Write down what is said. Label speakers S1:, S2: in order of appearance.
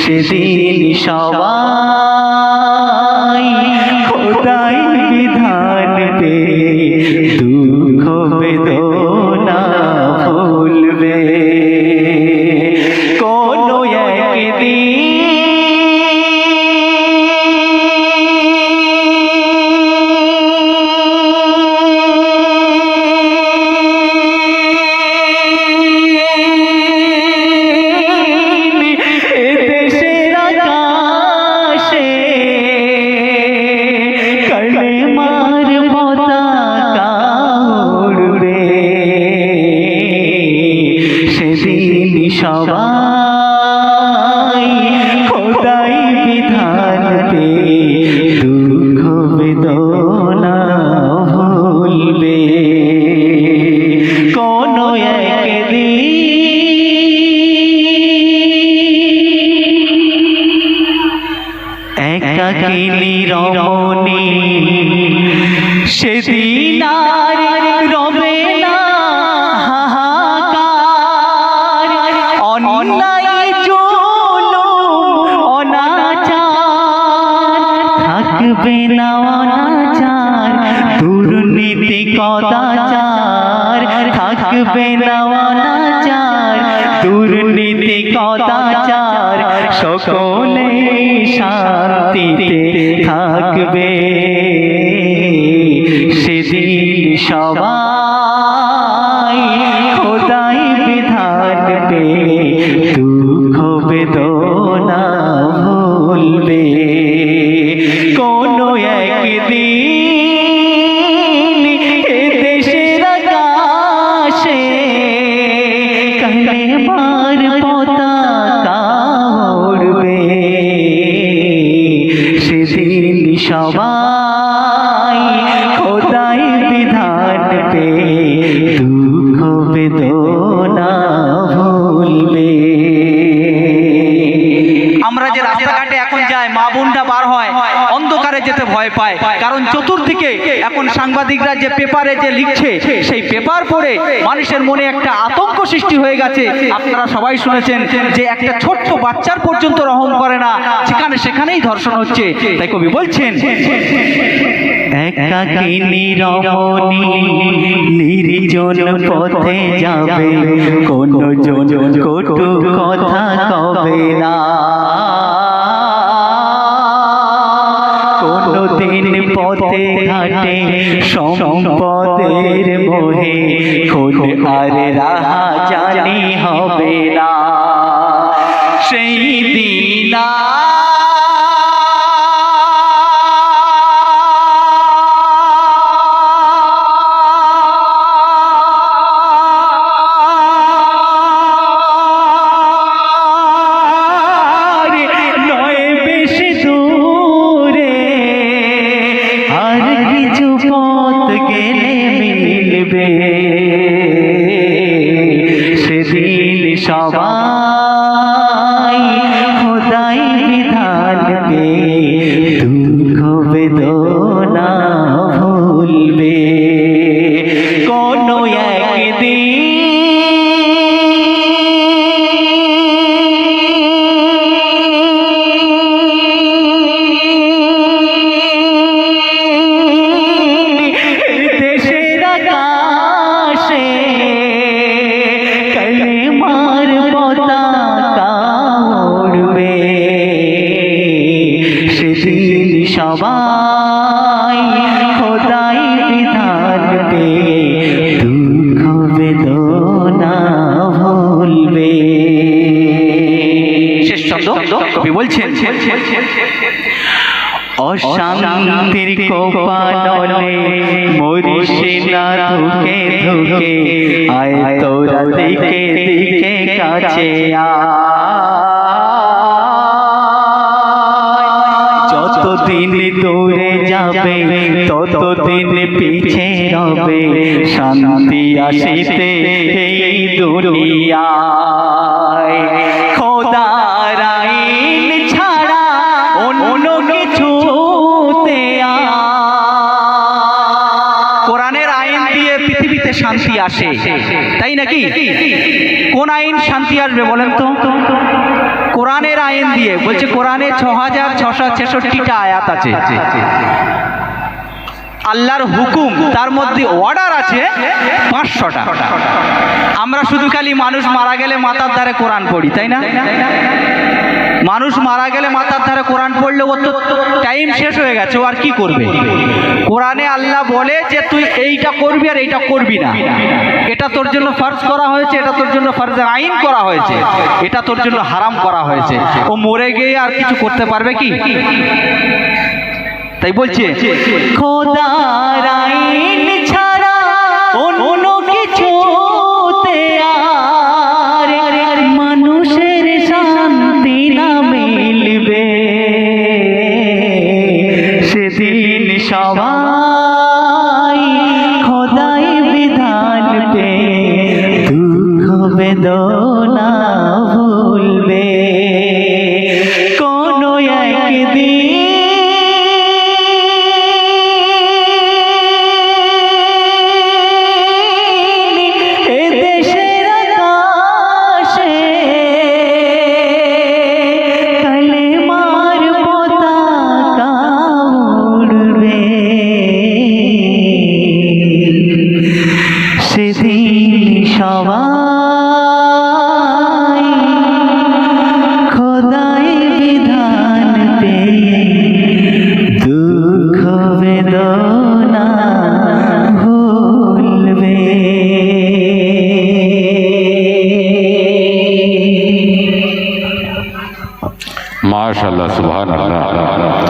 S1: সেদিন সবাই খোদাই বিধান পে দুঃখ বেদনা ভুলবে কোনো একদিন সবাই খোদাই বিধান পে দুঃখ বেদনা ভুলবে কোনো একদিন একাকিনী রমণী সেদিন আর রবে না অন্যায় জুলুম অনাচার থাকবে না অনাচার দুর্নীতি কদাচার থাকবে না অনাচার দুর্নীতি কদাচার সকলে শান্তিতে থাকবে সেদিন সবাই খোদাই বিধান পে দুঃখ বেদনা ভুলবে কোনো একদিন এ দেশের আকাশে কালেমার পতাকা উড়বে সেদিন সবাই খোদাই বিধান পে দুঃখ বেদনা ভুলবে
S2: আমরা যে রাস্তাঘাটে এখন যাই মা বোনটা বার হয় অন্ধকারে যেতে ভয় পায় কারণ চতুর্দিকে এখন সাংবাদিকরা যে পেপারে যে লিখছে সেই পেপার পড়ে মানুষের মনে একটা আতঙ্ক সৃষ্টি হয়ে গেছে আপনারা সবাই শুনেছেন যে একটা ছোট্ট বাচ্চার পর্যন্ত রহম করে না যেখানে সেখানেই ধর্ষণ হচ্ছে তাই কবি বলছেন
S1: একাকিনী রমণী নির্জন পথে যাবে কোনো জন কটু কথা কবে না কোনদিন পথে ঘাটে সম্পদের মোহে খোঁজ আর রাহা জানি হবে না সেই দিন সেদিন সবাই খোদাই বিধান পে দুঃখ বেদনা ভুলবে কোনো একদিন দেশের আকাশে কালেমার পতাকা উড়বে সেদিন সবাই খোদাই বিধান পে দুঃখ বেদনা ভুলবে
S2: শেষ শব্দ কবি বলছেন
S1: অশান্তির কোপানলে মরিসে না ধুকে ধুকে আয় তোরা দিকে দিকে কাছে আ যাবে ততদিন পিছে রবে শান্তি আসিতে এই দুনিয়ায়। খোদার আইন ছাড়া অন্য কিছুতে
S2: কোরআনের আইন দিয়ে পৃথিবীতে শান্তি আসে, তাই নাকি? কোন আইন শান্তি আসবে বলেন তো? কোরআনের আইন দিয়ে। বলছে কোরআনে 6666টা আয়াত আছে, আল্লাহর হুকুম, তার মধ্যে অর্ডার আছে 500টা। আমরা শুধু খালি মানুষ মারা গেলে মাথার ধারে কোরআন পড়ি, তাই না? মানুষ মারা গেলে মাথার ধারে কোরআন পড়লে ও তো টাইম শেষ হয়ে গেছে, ও আর কি করবে? কোরআনে আল্লাহ বলে যে তুই এইটা করবি আর এইটা করবি না, এটা তোর জন্য ফরজ করা হয়েছে, এটা তোর জন্য ফরজের আইন করা হয়েছে, এটা তোর জন্য হারাম করা হয়েছে। ও মরে গিয়ে আর কিছু করতে পারবে কি? তাই বলছে
S1: খোদার আইন ছাড়া অন্য কিছুতে আর মানুষের শান্তি না মিলবে। সেদিন সবাই খোদাই বিধান পে দুঃখ বেদনা ভুলবে। কোনো একদিন সেদিন সবাই খোদাই বিধান পে দুঃখ বেদনা ভুলবে।
S3: माशाल्लाह सुभान अल्लाह।